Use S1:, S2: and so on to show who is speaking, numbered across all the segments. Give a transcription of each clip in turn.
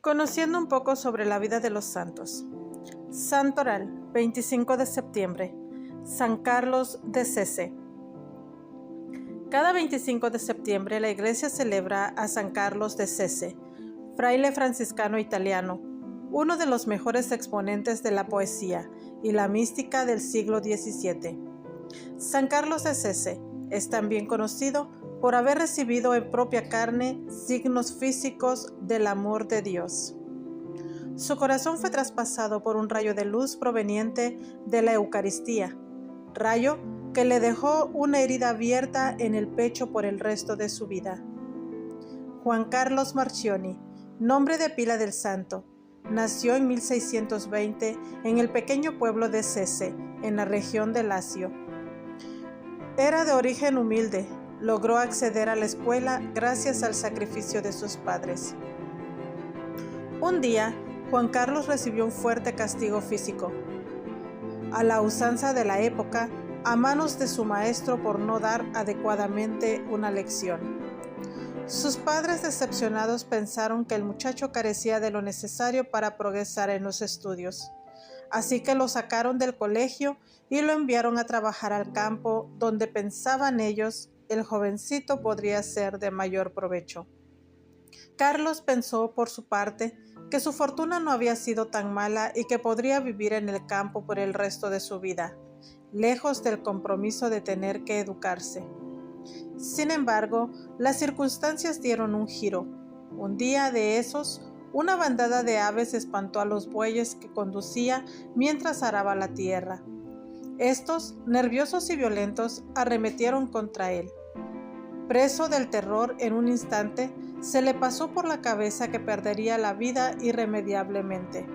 S1: Conociendo un poco sobre la vida de los santos. Santoral, 25 de septiembre. San Carlos de Sese. Cada 25 de septiembre la Iglesia celebra a San Carlos de Sese, fraile franciscano italiano, uno de los mejores exponentes de la poesía y la mística del siglo XVII. San Carlos de Sese es también conocido por haber recibido en propia carne signos físicos del amor de Dios. Su corazón fue traspasado por un rayo de luz proveniente de la Eucaristía, rayo que le dejó una herida abierta en el pecho por el resto de su vida. Juan Carlos Marchionni, nombre de pila del santo, nació en 1620 en el pequeño pueblo de Sese, en la región de Lacio. Era de origen humilde. Logró acceder a la escuela gracias al sacrificio de sus padres. Un día, Juan Carlos recibió un fuerte castigo físico, a la usanza de la época, a manos de su maestro por no dar adecuadamente una lección. Sus padres, decepcionados, pensaron que el muchacho carecía de lo necesario para progresar en los estudios. Así que lo sacaron del colegio y lo enviaron a trabajar al campo, donde pensaban ellos el jovencito podría ser de mayor provecho. Carlos pensó, por su parte, que su fortuna no había sido tan mala y que podría vivir en el campo por el resto de su vida, lejos del compromiso de tener que educarse. Sin embargo, las circunstancias dieron un giro. Un día de esos, una bandada de aves espantó a los bueyes que conducía mientras araba la tierra. Estos, nerviosos y violentos, arremetieron contra él. Preso del terror en un instante, se le pasó por la cabeza que perdería la vida irremediablemente.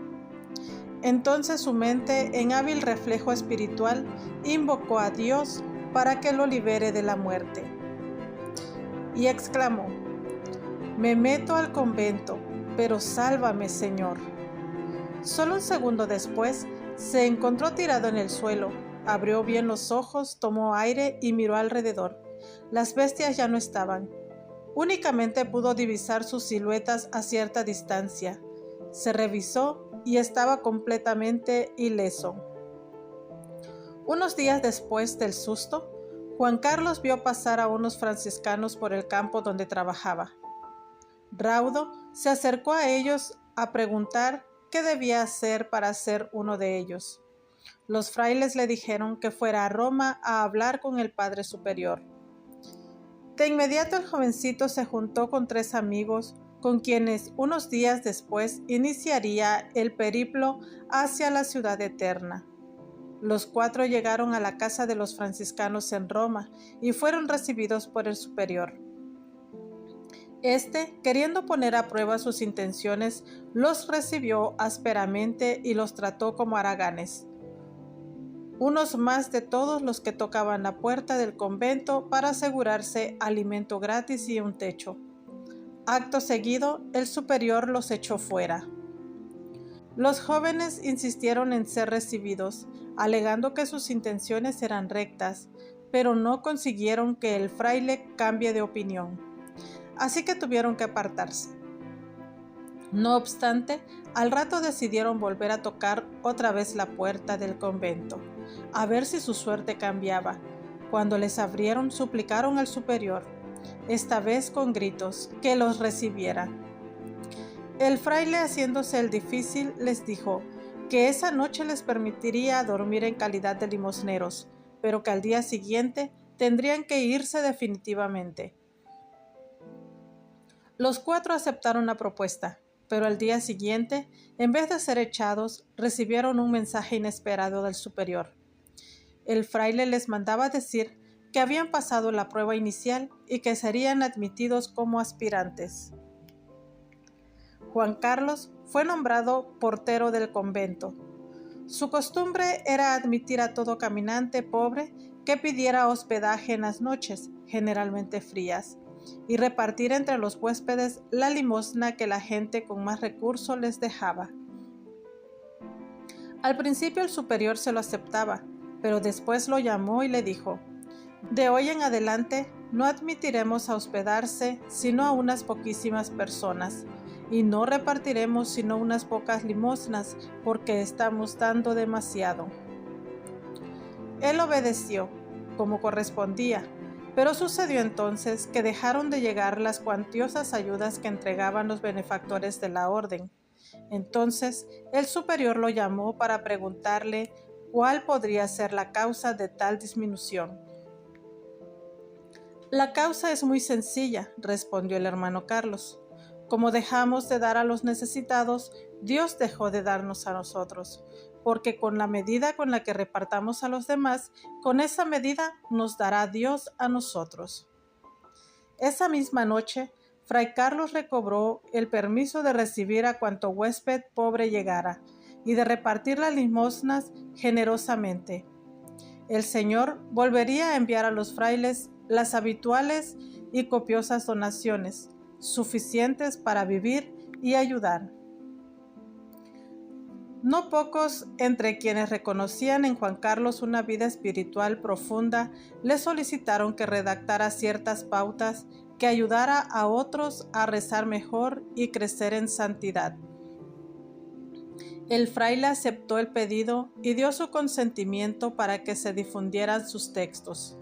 S1: Entonces su mente, en hábil reflejo espiritual, invocó a Dios para que lo libere de la muerte. Y exclamó: «Me meto al convento, pero sálvame, Señor». Solo un segundo después, se encontró tirado en el suelo. Abrió bien los ojos, tomó aire y miró alrededor. Las bestias ya no estaban. Únicamente pudo divisar sus siluetas a cierta distancia. Se revisó y estaba completamente ileso. Unos días después del susto, Juan Carlos vio pasar a unos franciscanos por el campo donde trabajaba. Raudo se acercó a ellos a preguntar qué debía hacer para ser uno de ellos. Los frailes le dijeron que fuera a Roma a hablar con el Padre Superior. De inmediato el jovencito se juntó con 3 amigos, con quienes unos días después iniciaría el periplo hacia la ciudad eterna. Los 4 llegaron a la casa de los franciscanos en Roma y fueron recibidos por el superior. Este, queriendo poner a prueba sus intenciones, los recibió ásperamente y los trató como haraganes. Unos más de todos los que tocaban la puerta del convento para asegurarse alimento gratis y un techo. Acto seguido, el superior los echó fuera. Los jóvenes insistieron en ser recibidos, alegando que sus intenciones eran rectas, pero no consiguieron que el fraile cambie de opinión. Así que tuvieron que apartarse. No obstante, al rato decidieron volver a tocar otra vez la puerta del convento, a ver si su suerte cambiaba. Cuando les abrieron, suplicaron al superior, esta vez con gritos, que los recibiera. El fraile, haciéndose el difícil, les dijo que esa noche les permitiría dormir en calidad de limosneros, pero que al día siguiente tendrían que irse definitivamente. Los 4 aceptaron la propuesta, pero al día siguiente, en vez de ser echados, recibieron un mensaje inesperado del superior. El fraile les mandaba decir que habían pasado la prueba inicial y que serían admitidos como aspirantes. Juan Carlos fue nombrado portero del convento. Su costumbre era admitir a todo caminante pobre que pidiera hospedaje en las noches, generalmente frías, y repartir entre los huéspedes la limosna que la gente con más recursos les dejaba. Al principio el superior se lo aceptaba, pero después lo llamó y le dijo: «De hoy en adelante no admitiremos a hospedarse sino a unas poquísimas personas, y no repartiremos sino unas pocas limosnas, porque estamos dando demasiado. Él obedeció, como correspondía, pero sucedió entonces que dejaron de llegar las cuantiosas ayudas que entregaban los benefactores de la orden. Entonces el superior lo llamó para preguntarle cuál podría ser la causa de tal disminución. La causa es muy sencilla, respondió el hermano Carlos. Como dejamos de dar a los necesitados, Dios dejó de darnos a nosotros, porque con la medida con la que repartamos a los demás, con esa medida nos dará Dios a nosotros. Esa misma noche, Fray Carlos recobró el permiso de recibir a cuanto huésped pobre llegara y de repartir las limosnas generosamente. El Señor volvería a enviar a los frailes las habituales y copiosas donaciones, suficientes para vivir y ayudar. No pocos entre quienes reconocían en Juan Carlos una vida espiritual profunda le solicitaron que redactara ciertas pautas que ayudara a otros a rezar mejor y crecer en santidad. El fraile aceptó el pedido y dio su consentimiento para que se difundieran sus textos.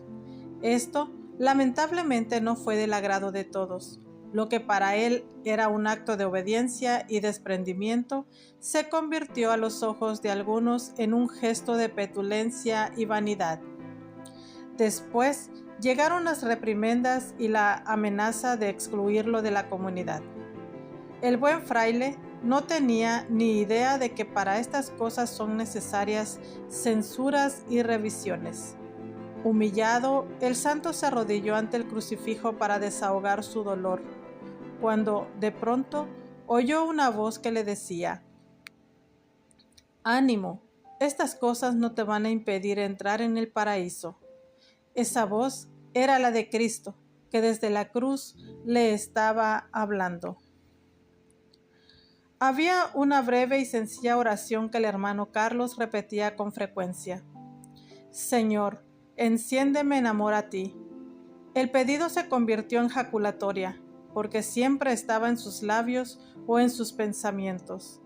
S1: Esto, lamentablemente, no fue del agrado de todos. Lo que para él era un acto de obediencia y desprendimiento, se convirtió a los ojos de algunos en un gesto de petulencia y vanidad. Después llegaron las reprimendas y la amenaza de excluirlo de la comunidad. El buen fraile no tenía ni idea de que para estas cosas son necesarias censuras y revisiones. Humillado, el santo se arrodilló ante el crucifijo para desahogar su dolor, cuando de pronto oyó una voz que le decía: «Ánimo, estas cosas no te van a impedir entrar en el paraíso». Esa voz era la de Cristo, que desde la cruz le estaba hablando. Había una breve y sencilla oración que el hermano Carlos repetía con frecuencia: «Señor, enciéndeme en amor a ti». El pedido se convirtió en jaculatoria, porque siempre estaba en sus labios o en sus pensamientos.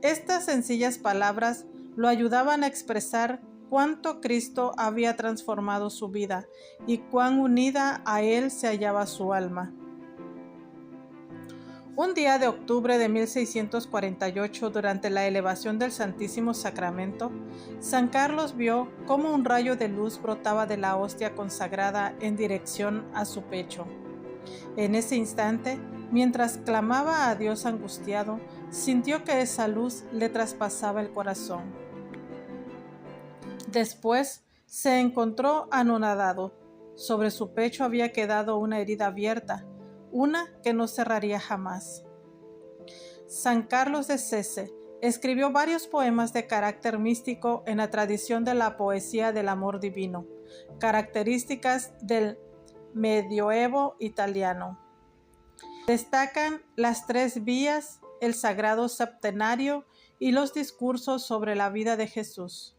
S1: Estas sencillas palabras lo ayudaban a expresar cuánto Cristo había transformado su vida y cuán unida a Él se hallaba su alma. Un día de octubre de 1648, durante la elevación del Santísimo Sacramento, San Carlos vio cómo un rayo de luz brotaba de la hostia consagrada en dirección a su pecho. En ese instante, mientras clamaba a Dios angustiado, sintió que esa luz le traspasaba el corazón. Después se encontró anonadado. Sobre su pecho había quedado una herida abierta, una que no cerraría jamás. San Carlos de Cese escribió varios poemas de carácter místico en la tradición de la poesía del amor divino, características del medioevo italiano. Destacan las tres vías, el sagrado septenario y los discursos sobre la vida de Jesús.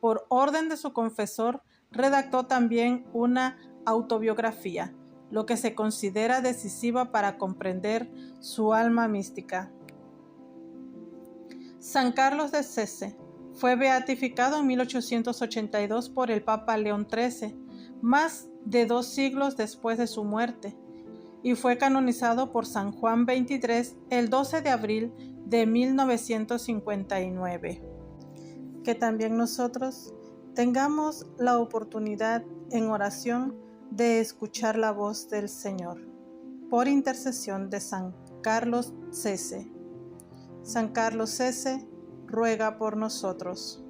S1: Por orden de su confesor, redactó también una autobiografía, lo que se considera decisiva para comprender su alma mística. San Carlos de Cese fue beatificado en 1882 por el Papa León XIII, más de 2 siglos después de su muerte, y fue canonizado por San Juan XXIII el 12 de abril de 1959. Que también nosotros tengamos la oportunidad en oración de escuchar la voz del Señor, por intercesión de San Carlos Cese. San Carlos Cese, ruega por nosotros.